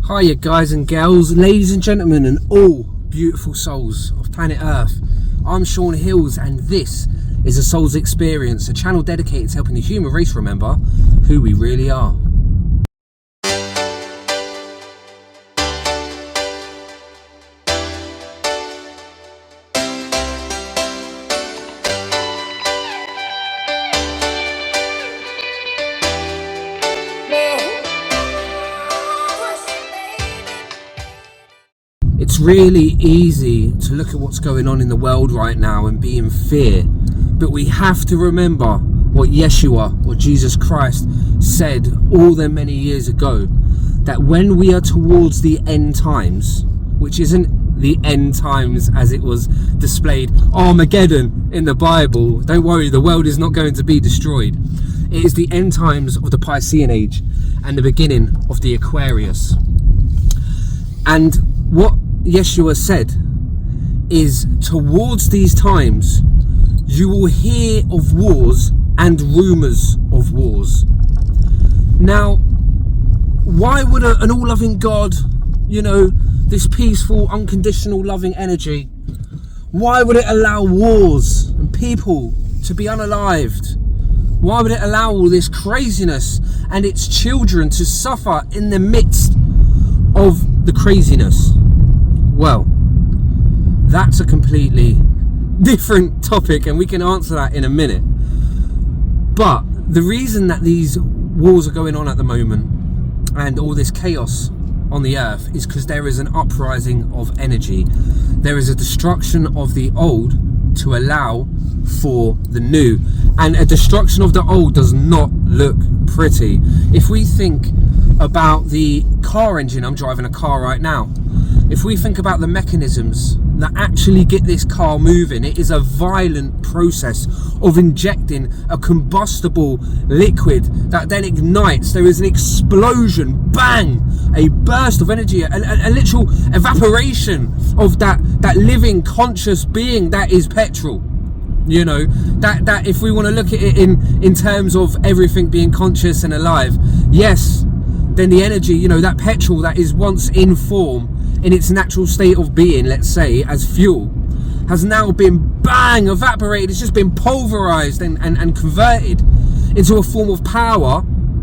Hiya guys and girls, ladies and gentlemen, and all beautiful souls of planet Earth. I'm Sean Hills and this is a Soul's Experience, a channel dedicated to helping the human race remember who we really are. It's really easy to look at what's going on in the world right now and be in fear, but we have to remember what Yeshua or Jesus Christ said all them many years ago, that when we are towards the end times, which isn't the end times as it was displayed Armageddon in the Bible, don't worry, the world is not going to be destroyed. It is the end times of the Piscean age and the beginning of the Aquarius. And what Yeshua said is, towards these times you will hear of wars and rumors of wars. Now, why would an all-loving God, this peaceful, unconditional, loving energy, why would it allow wars and people to be unalived? Why would it allow all this craziness and its children to suffer in the midst of the craziness? Well, that's a completely different topic and we can answer that in a minute. But the reason that these wars are going on at the moment and all this chaos on the earth is because there is an uprising of energy. There is a destruction of the old to allow for the new. And a destruction of the old does not look pretty. If we think about the car engine, I'm driving a car right now. If we think about the mechanisms that actually get this car moving, it is a violent process of injecting a combustible liquid that then ignites. There is an explosion, bang, a burst of energy, a literal evaporation of that living conscious being that is petrol. That if we want to look at it in terms of everything being conscious and alive, yes, then the energy, that petrol that is once in form, in its natural state of being, let's say, as fuel, has now been bang evaporated. It's just been pulverized and converted into a form of power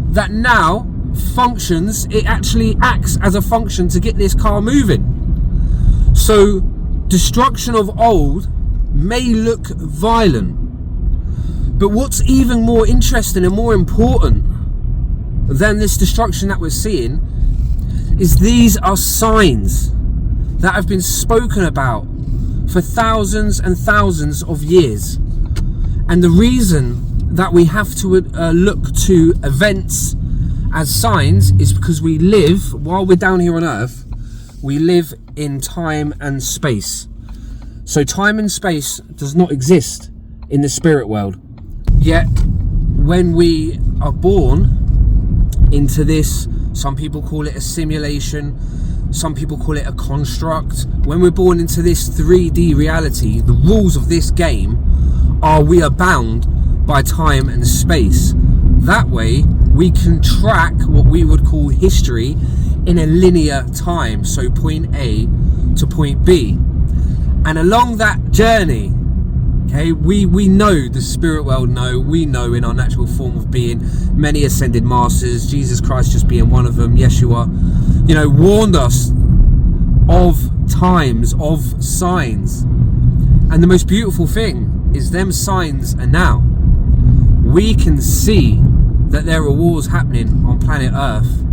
that now functions. It actually acts as a function to get this car moving. So destruction of old may look violent, but what's even more interesting and more important than this destruction that we're seeing is these are signs that have been spoken about for thousands and thousands of years. And the reason that we have to look to events as signs is because we live, while we're down here on earth, we live in time and space. So time and space does not exist in the spirit world. Yet when we are born into this, some people call it a simulation, some people call it a construct. When we're born into this 3D reality, the rules of this game are we are bound by time and space. That way we can track what we would call history in a linear time, so point A to point B. And along that journey, okay, we know, the spirit world we know in our natural form of being, many ascended masters, Jesus Christ just being one of them, Yeshua, warned us of times, of signs. And the most beautiful thing is them signs are now. We can see that there are wars happening on planet Earth.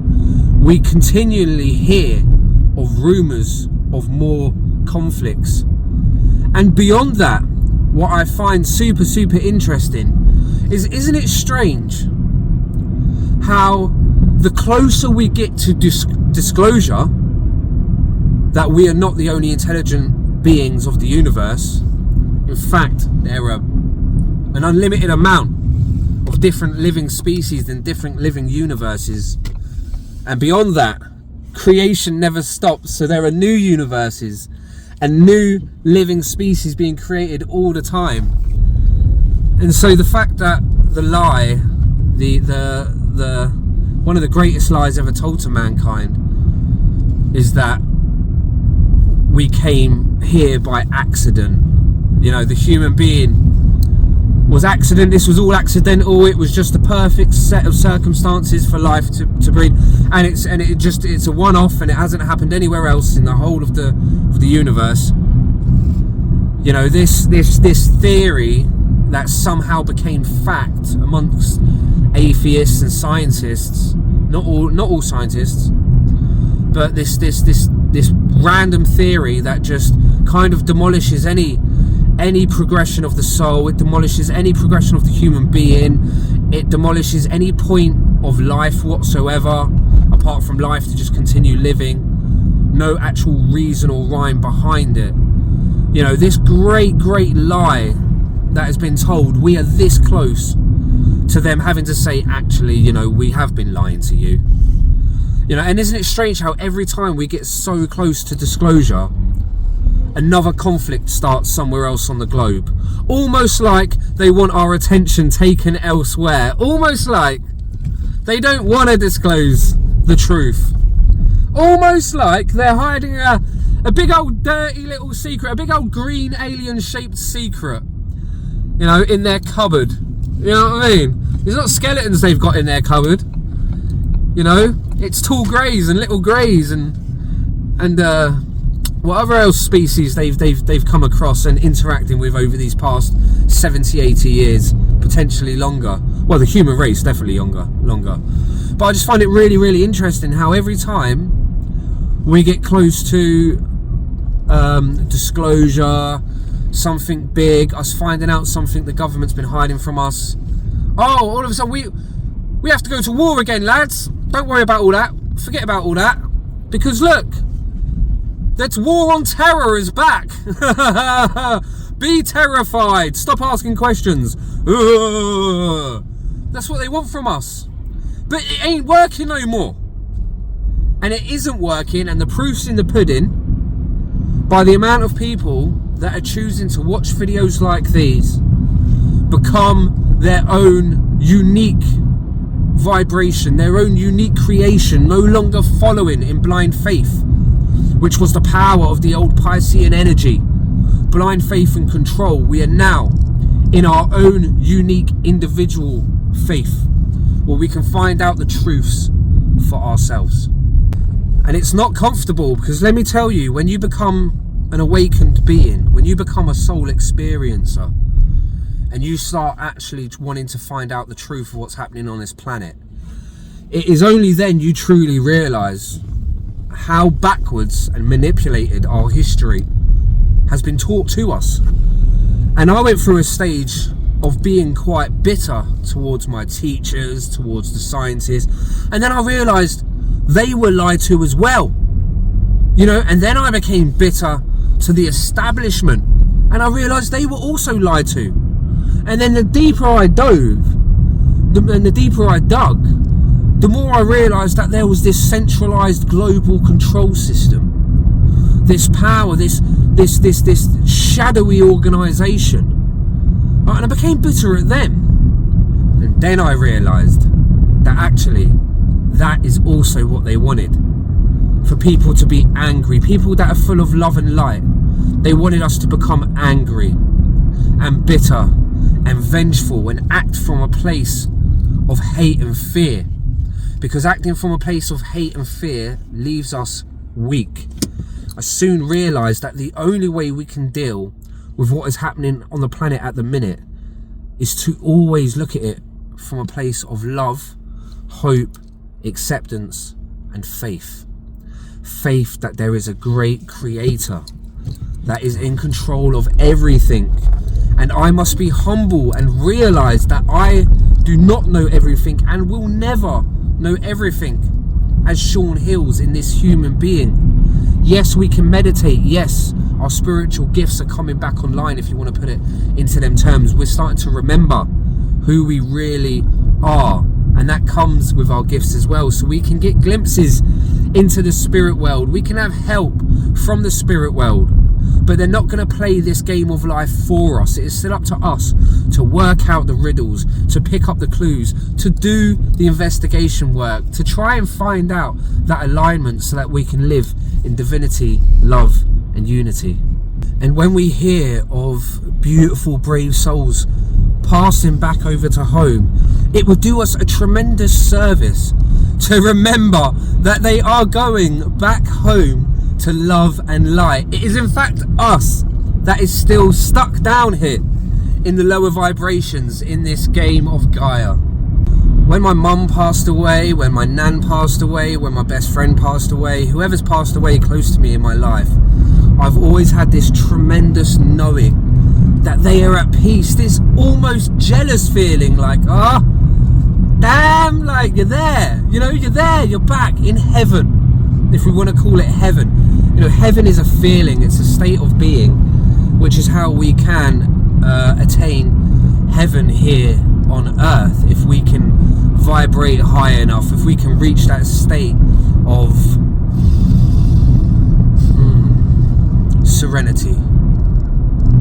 We continually hear of rumors of more conflicts. And beyond that, what I find super interesting is, isn't it strange how the closer we get to disclosure that we are not the only intelligent beings of the universe, in fact there are an unlimited amount of different living species in different living universes, and beyond that creation never stops, so there are new universes and new living species being created all the time. And so the fact that the lie, the one of the greatest lies ever told to mankind, is that we came here by accident. You know, the human being was accident. This was all accidental. It was just a perfect set of circumstances for life to breed, and it's a one-off, and it hasn't happened anywhere else in the whole of the universe. You know, this theory that somehow became fact amongst atheists and scientists, not all scientists, but this random theory that just kind of demolishes any progression of the soul. It demolishes any progression of the human being. It demolishes any point of life whatsoever, apart from life to just continue living. No actual reason or rhyme behind it. You know, this great lie that has been told, we are this close to them having to say, actually, you know, we have been lying to you. You know, and isn't it strange how every time we get so close to disclosure, another conflict starts somewhere else on the globe? Almost like they want our attention taken elsewhere. Almost like they don't want to disclose the truth. Almost like they're hiding a big old dirty little secret, a big old green alien shaped secret, you know, in their cupboard. You know what I mean? It's not skeletons they've got in their cupboard. You know, it's tall greys and little greys and whatever else species they've come across and interacting with over these past 70, 80 years, potentially longer. Well, the human race definitely longer. But I just find it really interesting how every time we get close to disclosure, something big, us finding out something the government's been hiding from us, all of a sudden we have to go to war again, lads. Don't worry about all that. Forget about all that. Because look, that war on terror is back. Be terrified. Stop asking questions. That's what they want from us. But it ain't working no more. And it isn't working, and the proof's in the pudding by the amount of people that are choosing to watch videos like these, become their own unique vibration, their own unique creation, no longer following in blind faith, which was the power of the old Piscean energy, blind faith and control. We are now in our own unique individual faith, where we can find out the truths for ourselves. And it's not comfortable, because let me tell you, when you become an awakened being, when you become a soul experiencer, and you start actually wanting to find out the truth of what's happening on this planet, it is only then you truly realise how backwards and manipulated our history has been taught to us. And I went through a stage of being quite bitter towards my teachers, towards the scientists, and then I realised they were lied to as well, you know. And then I became bitter to the establishment, and I realised they were also lied to. And then the deeper I dove, and the deeper I dug, the more I realised that there was this centralised global control system, this power, this shadowy organisation. And I became bitter at them. And then I realised that actually that is also what they wanted. For people to be angry, people that are full of love and light. They wanted us to become angry and bitter and vengeful and act from a place of hate and fear. Because acting from a place of hate and fear leaves us weak. I soon realised that the only way we can deal with what is happening on the planet at the minute is to always look at it from a place of love, hope, acceptance and faith. Faith that there is a great creator that is in control of everything, and I must be humble and realise that I do not know everything and will never know everything as Sean Hills in this human being. Yes, we can meditate. Yes, our spiritual gifts are coming back online, if you want to put it into them terms. We're starting to remember who we really are, and that comes with our gifts as well, so we can get glimpses into the spirit world. We can have help from the spirit world, but they're not going to play this game of life for us. It is still up to us to work out the riddles, to pick up the clues, to do the investigation work, to try and find out that alignment so that we can live in divinity, love and unity. And when we hear of beautiful, brave souls passing back over to home, it will do us a tremendous service to remember that they are going back home to love and light. It is in fact us that is still stuck down here in the lower vibrations in this game of Gaia. When my mum passed away, when my nan passed away, when my best friend passed away, whoever's passed away close to me in my life, I've always had this tremendous knowing that they are at peace, this almost jealous feeling like, damn, like you're there, you're there, you're back in heaven, if we want to call it heaven. Heaven is a feeling, it's a state of being, which is how we can attain heaven here on earth, if we can vibrate high enough, if we can reach that state of serenity.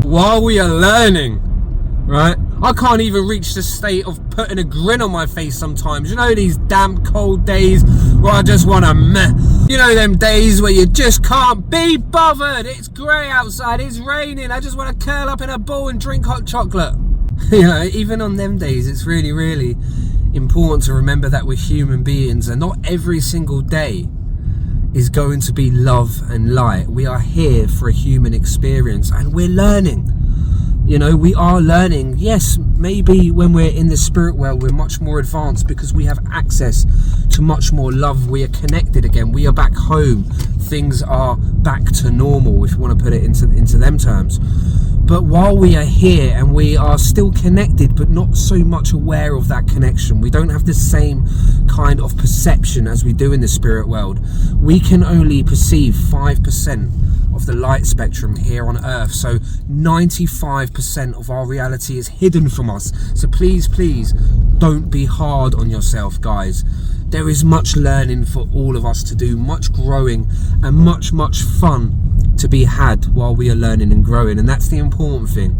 While we are learning, right? I can't even reach the state of putting a grin on my face sometimes. These damp cold days where I just want to meh. Them days where you just can't be bothered. It's grey outside, it's raining, I just want to curl up in a ball and drink hot chocolate. Even on them days, it's really, really important to remember that we're human beings, and not every single day is going to be love and light. We are here for a human experience, and we're learning. We are learning. Yes, maybe when we're in the spirit world, we're much more advanced because we have access to much more love. We are connected again. We are back home. Things are back to normal, if you want to put it into them terms. But while we are here and we are still connected, but not so much aware of that connection, we don't have the same kind of perception as we do in the spirit world. We can only perceive 5% of the light spectrum here on earth, so 95% of our reality is hidden from us. So please don't be hard on yourself, guys. There is much learning for all of us to do, much growing and much fun to be had while we are learning and growing, and that's the important thing.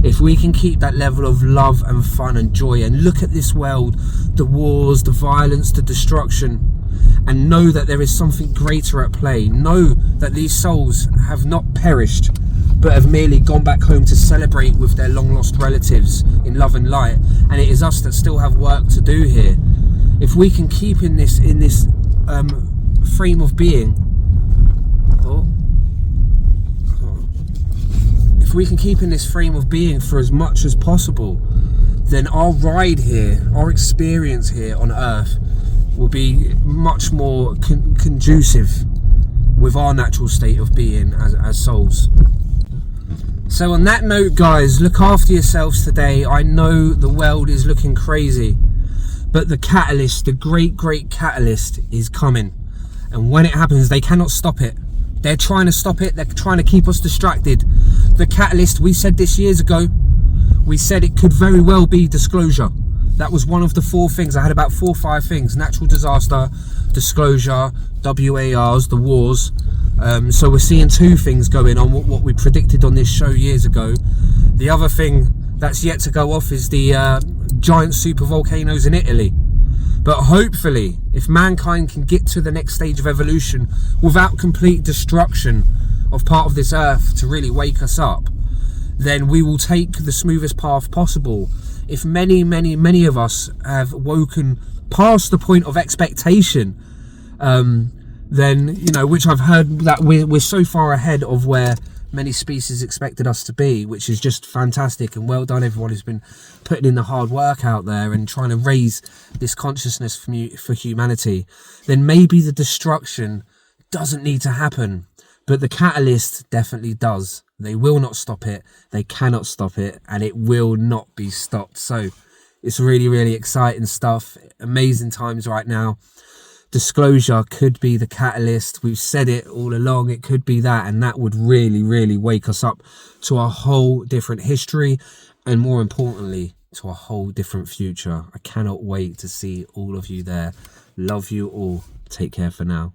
If we can keep that level of love and fun and joy and look at this world, the wars, the violence, the destruction, and know that there is something greater at play, know that these souls have not perished but have merely gone back home to celebrate with their long lost relatives in love and light, and it is us that still have work to do here. If we can keep in this frame of being, if we can keep in this frame of being for as much as possible, then our ride here, our experience here on earth will be much more conducive with our natural state of being as souls. So on that note, guys, look after yourselves today. I know the world is looking crazy, but the catalyst, the great catalyst is coming, and when it happens, they cannot stop it. They're trying to stop it. They're trying to keep us distracted. The catalyst, we said this years ago, we said it could very well be disclosure. That was one of the 4 things. I had about 4 or 5 things: natural disaster, disclosure, WARs, the wars. So we're seeing 2 things going on, what we predicted on this show years ago. The other thing that's yet to go off is the giant super volcanoes in Italy. But hopefully, if mankind can get to the next stage of evolution without complete destruction of part of this earth to really wake us up, then we will take the smoothest path possible. If many of us have woken past the point of expectation, then, which I've heard that we're so far ahead of where many species expected us to be, which is just fantastic, and well done everyone who's been putting in the hard work out there and trying to raise this consciousness for humanity, then maybe the destruction doesn't need to happen, but the catalyst definitely does. They will not stop it, they cannot stop it, and it will not be stopped. So it's really exciting stuff, amazing times right now. Disclosure could be the catalyst. We've said it all along, it could be that, and that would really wake us up to a whole different history, and more importantly, to a whole different future. I cannot wait to see all of you there. Love you all. Take care for now.